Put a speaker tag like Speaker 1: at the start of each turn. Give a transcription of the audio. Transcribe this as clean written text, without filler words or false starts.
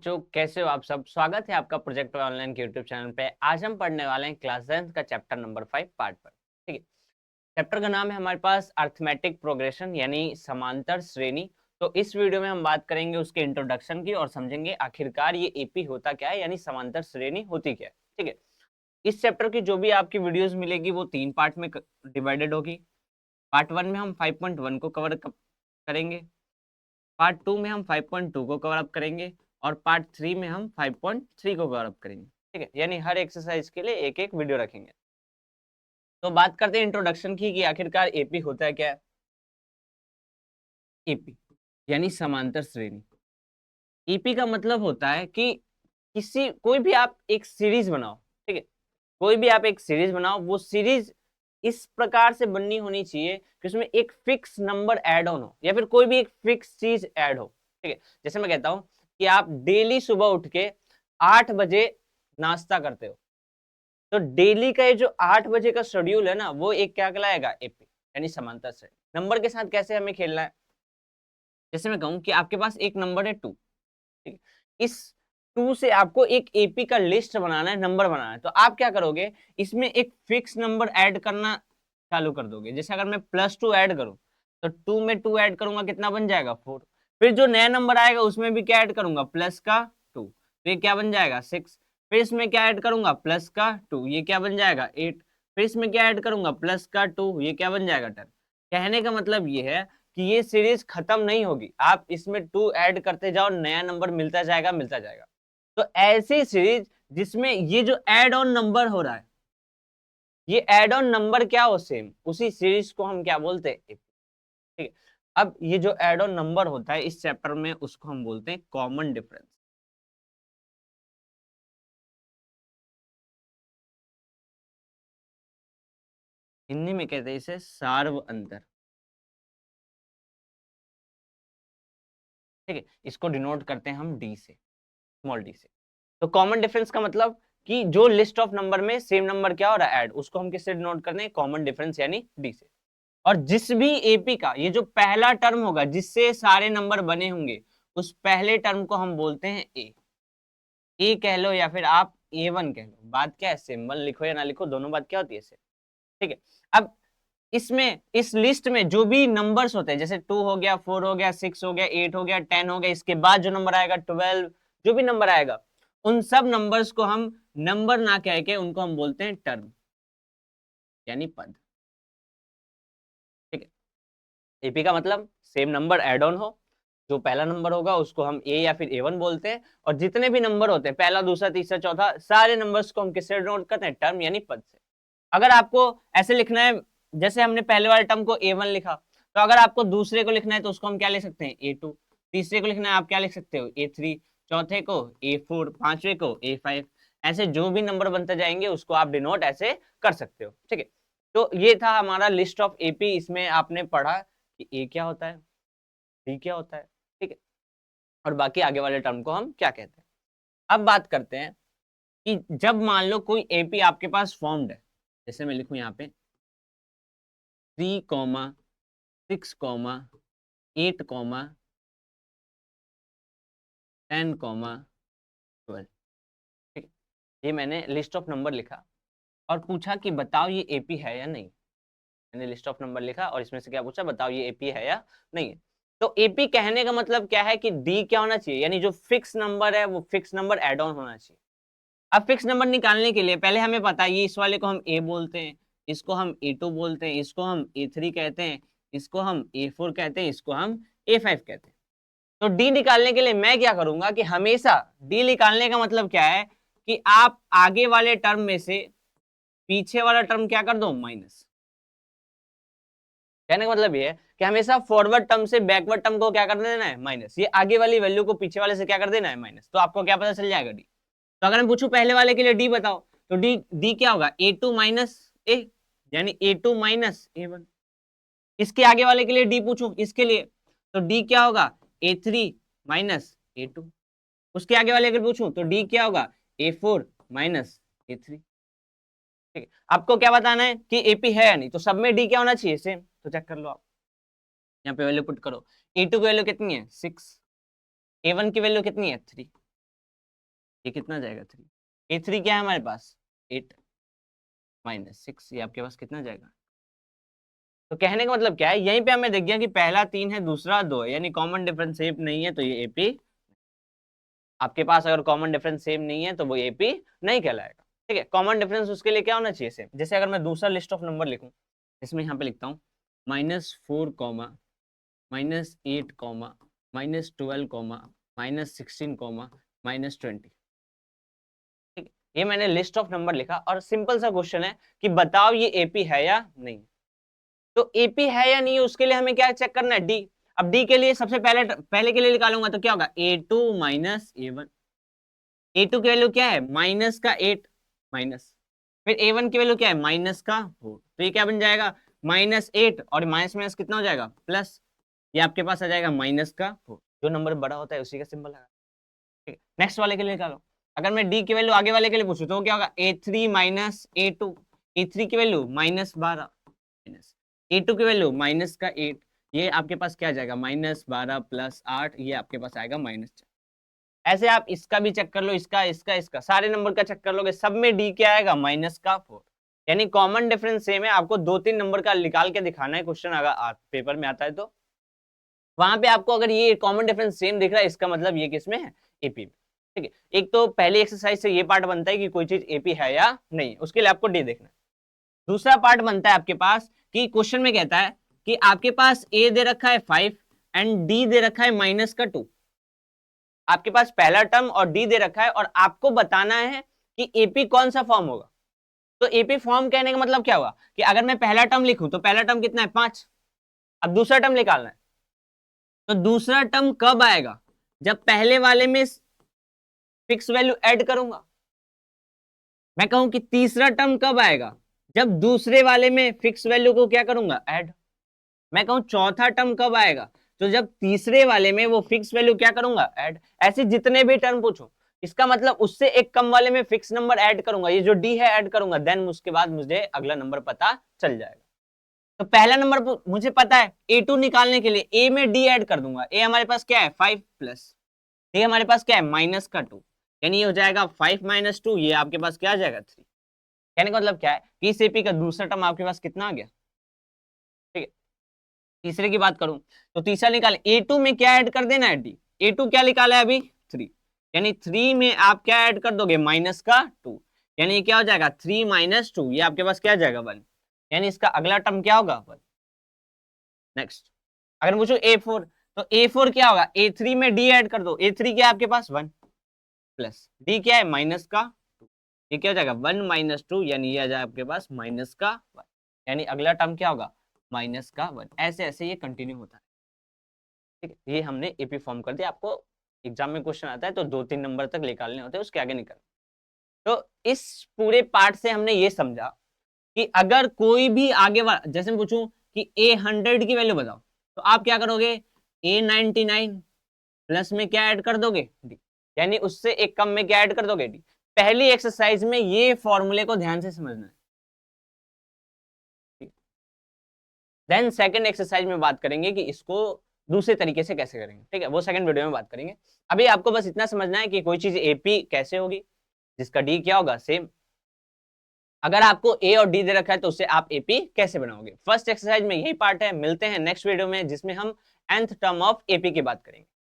Speaker 1: बच्चों, कैसे हो आप सब। स्वागत है आपका प्रोजेक्ट ऑनलाइन के यूट्यूब चैनल पे। आज हम पढ़ने वाले हैं क्लास 10 का चैप्टर नंबर 5 पार्ट पर। ठीक है, चैप्टर का नाम है हमारे पास अर्थमेटिक प्रोग्रेशन यानी समांतर श्रेणी। तो इस वीडियो में हम बात करेंगे उसके इंट्रोडक्शन की और समझेंगे आखिरकार ये एपी होता क्या है, यानी समांतर श्रेणी होती क्या है। ठीक है, इस चैप्टर की जो भी आपकी वीडियोस मिलेगी वो 3 पार्ट में डिवाइडेड होगी। पार्ट 1 में हम 5.1 को कवर करेंगे, पार्ट 2 में हम 5.2 को कवर अप करेंगे और पार्ट 3 में हम 5.3 को कवर अप करेंगे। ठीक है, यानी हर एक्सरसाइज के लिए एक एक वीडियो रखेंगे। तो बात करते हैं इंट्रोडक्शन की कि आखिरकार एपी होता है क्या है। एपी यानी समांतर श्रेणी। एपी का मतलब होता है कि कोई भी आप एक सीरीज बनाओ। ठीक है, कोई भी आप एक सीरीज बनाओ, वो सीरीज इस प्रकार से बननी होनी चाहिए कि उसमें एक फिक्स नंबर ऐड ऑन हो या फिर कोई भी एक फिक्स चीज ऐड हो। ठीक है, जैसे मैं कहता हूं कि आप डेली सुबह उठ के 8 बजे नाश्ता करते हो, तो डेली का ये जो 8 बजे का शेड्यूल है ना, वो एक क्या कहलाएगा, एपी यानी समांतर से। नंबर के साथ कैसे हमें खेलना है, जैसे मैं कहूं कि आपके पास एक नंबर है 2। ठीक है, इस 2 से आपको एक एपी का लिस्ट बनाना है, नंबर बनाना है। तो आप क्या करोगे, इसमें एक फिक्स नंबर ऐड करना चालू कर दोगे। जैसे अगर मैं +2 ऐड करूं तो 2 में 2 ऐड करूंगा, कितना बन जाएगा 4। फिर जो नया नंबर आएगा उसमें भी क्या ऐड करूंगा, प्लस का 2, तो ये क्या बन जाएगा 6। फिर इसमें क्या ऐड करूंगा, प्लस का 2, ये क्या बन जाएगा 8। फिर इसमें क्या ऐड करूंगा, प्लस का 2, ये क्या बन जाएगा 10। कहने का मतलब ये है कि ये सीरीज खत्म नहीं होगी, आप इसमें 2 ऐड करते जाओ, नया नंबर मिलता जाएगा मिलता जाएगा। तो ऐसी सीरीज जिसमें ये जो ऐड ऑन नंबर हो रहा है, ये ऐड ऑन नंबर क्या हो, सेम, उसी सीरीज को हम क्या बोलते हैं, AP। ठीक है, अब ये जो ऐड ऑन नंबर होता है इस चैप्टर में, उसको हम बोलते हैं कॉमन डिफरेंस। हिंदी में कहते हैं इसे सार्व अंतर। ठीक है, इसको डिनोट करते हैं हम डी से, स्मॉल डी से। तो कॉमन डिफरेंस का मतलब कि जो लिस्ट ऑफ नंबर में सेम नंबर क्या हो रहा है, ऐड, उसको हम किससे डिनोट करते हैं, कॉमन डिफरेंस यानी डी से। और जिस भी एपी का ये जो पहला टर्म होगा जिससे सारे नंबर बने होंगे, उस पहले टर्म को हम बोलते हैं ए कह लो या फिर आप A1 कह लो। बात क्या है, सिंबल लिखो या ना लिखो, दोनों बात क्या होती है इससे। ठीक है, अब इसमें इस लिस्ट में जो भी नंबर्स होते हैं, जैसे 2 हो गया, 4 हो गया, 6 हो गया, 8 हो गया, 10 हो गया, इसके बाद जो नंबर आएगा 12, जो भी नंबर आएगा, उन सब नंबर्स को हम नंबर ना कह के उनको हम बोलते हैं टर्म यानी पद। ठीक है, एपी का मतलब सेम नंबर एड ऑन हो, जो पहला नंबर होगा उसको हम ए या फिर A1 बोलते हैं, और जितने भी नंबर होते हैं, पहला दूसरा तीसरा चौथा, सारे नंबर्स को हम किससे डिनोट करते हैं, टर्म यानी पद से। अगर आपको ऐसे लिखना है, जैसे हमने पहले वाले टर्म को A1 लिखा, तो अगर आपको दूसरे को लिखना है तो उसको हम क्या लिख सकते हैं, A2। तीसरे को लिखना है आप क्या लिख सकते हो, A3। चौथे को A4, पांचवे को A5। ऐसे जो भी नंबर बनते जाएंगे उसको आप डिनोट ऐसे कर सकते हो। ठीक है, तो ये था हमारा लिस्ट ऑफ एपी। इसमें आपने पढ़ा कि ए क्या होता है, डी क्या होता है। ठीक है, और बाकी आगे वाले टर्म को हम क्या कहते हैं। अब बात करते हैं कि जब मान लो कोई एपी आपके पास फॉर्म्ड है, जैसे मैं लिखूं यहाँ पे 3,6,8,10,12। ठीक है, ये मैंने लिस्ट ऑफ नंबर लिखा और पूछा कि बताओ ये एपी है या नहीं। मैंने लिस्ट ऑफ नंबर लिखा और इसमें से क्या पूछा, बताओ ये एपी है या नहीं है। तो एपी कहने का मतलब क्या है कि डी क्या होना चाहिए, यानी जो फिक्स नंबर है वो फिक्स नंबर एड ऑन होना चाहिए। अब फिक्स नंबर निकालने के लिए पहले हमें पता है, ये इस वाले को हम ए बोलते हैं, इसको हम A2 बोलते हैं, इसको हम A3 कहते हैं, इसको हम A4 कहते हैं, इसको हम A5 कहते हैं। तो डी निकालने के लिए मैं क्या करूंगा कि हमेशा डी निकालने का मतलब क्या है कि आप आगे वाले टर्म में से पीछे वाला टर्म क्या कर दो, माइनस। कहने का मतलब ये है कि हमेशा फॉरवर्ड टर्म से बैकवर्ड टर्म को क्या कर देना है, माइनस। ये आगे वाली वैल्यू को पीछे वाले से क्या कर देना है, माइनस। तो आपको क्या पता चल जाएगा, डी। तो अगर मैं पूछूं पहले वाले के लिए डी बताओ, तो डी डी क्या होगा, A2 माइनस ए, यानी A2 माइनस A1। इसके आगे वाले के लिए डी पूछूं इसके लिए, तो डी क्या होगा, A3 माइनस A2। उसके आगे वाले अगर पूछूं तो डी क्या होगा, A4 माइनस A3। ठीक है, आपको क्या बताना है कि एपी है या नहीं, तो सब में डी क्या होना चाहिए, सेम। तो चेक कर लो आप, यहाँ पे वैल्यू पुट करो। A2 की वैल्यू कितनी है, 6। A1 की वैल्यू कितनी है, 3। ये कितना जाएगा 3, A3 क्या है हमारे पास 8 -6, ये आपके पास कितना जाएगा। तो कहने का मतलब क्या है, यहीं पे हमें दिख गया कि पहला 3 है दूसरा 2 है, यानी कॉमन डिफरेंस सेम नहीं है, तो ये एपी, आपके पास अगर कॉमन डिफरेंस सेम नहीं है तो वो एपी नहीं कहलाएगा। ठीक है, कॉमन डिफरेंस उसके लिए क्या होना चाहिए सेम। जैसे अगर मैं दूसरा लिस्ट ऑफ नंबर लिखूं, इसमें यहाँ पे लिखता हूँ -4, -8, -12, -16, -20। ठीक है, ये मैंने लिस्ट ऑफ नंबर लिखा और सिंपल सा क्वेश्चन है कि बताओ ये एपी है या नहीं। तो एपी है या नहीं उसके लिए हमें क्या चेक करना है, डी। अब डी के लिए सबसे पहले के लिए निकालूंगा तो क्या होगा, A2 - A1। A2 की वैल्यू क्या है माइनस का 8 माइनस, फिर A1 की वैल्यू क्या है माइनस का 4, तो ये क्या बन जाएगा -8 और माइनस माइनस कितना हो जाएगा प्लस, ये आपके पास आ जाएगा -4। जो नंबर बड़ा होता है उसी का सिंबल है। ठीक है, नेक्स्ट वाले के लिए निकालो। अगर मैं डी की वैल्यू आगे वाले के लिए पूछूं तो क्या होगा A3 - A2, A3 की वैल्यू -12 A2 की वैल्यू -8, ये आपके पास क्या आ जाएगा -12 + 8, ये आपके पास आएगा -4। ऐसे आप इसका भी चेक कर लो, इसका सारे नंबर का चेक कर लोगे, सब में डी क्या आएगा -4। यानी कॉमन डिफरेंस सेम है, आपको 2-3 नंबर का निकाल के दिखाना है क्वेश्चन, अगर पेपर में आता है तो वहां पे आपको अगर ये कॉमन डिफरेंस सेम दिख रहा है इसका मतलब ये किसमें है एपी में। ठीक है, एक तो पहली एक्सरसाइज से ये पार्ट बनता है कि कोई चीज एपी है या नहीं, उसके लिए आपको डी देखना है। दूसरा पार्ट बनता है आपके पास कि क्वेश्चन में कहता है कि आपके पास ए दे रखा है 5 एंड डी दे रखा है -2। आपके पास पहला टर्म और डी दे रखा है और आपको बताना है कि एपी कौन सा फॉर्म होगा। तो एपी फॉर्म कहने का मतलब क्या हुआ कि अगर मैं पहला टर्म लिखूं तो पहला टर्म कितना है 5, अब दूसरा टर्म निकालना है, तो दूसरा टर्म कब आएगा जब पहले वाले में फिक्स वैल्यू ऐड करूंगा। मैं कहूं कि तीसरा टर्म कब आएगा जब दूसरे वाले में फिक्स वैल्यू को क्या करूंगा ऐड। मैं कहूं चौथा टर्म कब आएगा तो जब तीसरे वाले में वो फिक्स वैल्यू क्या करूंगा ऐड। ऐसे जितने भी टर्म पूछो इसका मतलब उससे एक कम वाले में फिक्स नंबर ऐड करूंगा, ये जो डी है ऐड करूंगा, देन उसके बाद मुझे अगला नंबर पता चल जाएगा। तो पहला नंबर मुझे पता है A2 निकालने के लिए ए में डी ऐड कर दूंगा। ए हमारे पास क्या है 5 प्लस, ये हमारे पास क्या है -2, यानी ये हो जाएगा 5 - 2, ये आपके पास क्या आ जाएगा 3। कहने का मतलब क्या है कि इस एपी का दूसरा टर्म आपके पास कितना आ गया। ठीक है, तीसरे की बात करूं तो तीसरा निकाले A2 में क्या ऐड कर देना है डी। A2 क्या निकाला है अभी 3, यानी 3 में आप क्या ऐड कर दोगे -2, यानी क्या हो जाएगा 3 - 2, ये आपके पास क्या आ जाएगा 1, यानी इसका अगला टर्म क्या होगा 1। नेक्स्ट अगर पूछो A4 तो A4 क्या होगा A3 में डी ऐड कर दो, A3 क्या है आपके पास 1 प्लस डी क्या है -2, ये क्या हो जाएगा 1 - 2, यानी ये आ जाए आपके पास -1, यानी अगला टर्म क्या होगा -1। ऐसे ऐसे ये कंटिन्यू होता है। ठीक है, ये हमने एपी फॉर्म कर दिया। आपको एग्जाम में क्वेश्चन आता है तो 2-3 नंबर तक निकालने होते हैं, उसके आगे निकाल। तो इस पूरे पार्ट से हमने ये समझा कि अगर कोई भी आगे वाला, जैसे मैं पूछूं कि A100 की वैल्यू बताओ, तो आप क्या करोगे A99 प्लस में क्या ऐड कर दोगे डी, यानी उससे एक कम में क्या ऐड कर दोगे डी। पहली एक्सरसाइज में ये फॉर्मूले को ध्यान से समझना है। देन सेकंड एक्सरसाइज में बात करेंगे कि इसको दूसरे तरीके से कैसे करेंगे। ठीक है, वो सेकंड वीडियो में बात करेंगे। अभी आपको बस इतना समझना है कि कोई चीज एपी कैसे होगी जिसका डी क्या होगा सेम। अगर आपको ए और डी दे रखा है तो उससे आप एपी कैसे बनाओगे। फर्स्ट एक्सरसाइज में यही पार्ट है। मिलते हैं नेक्स्ट वीडियो में जिसमें हम nth टर्म ऑफ एपी की बात करेंगे।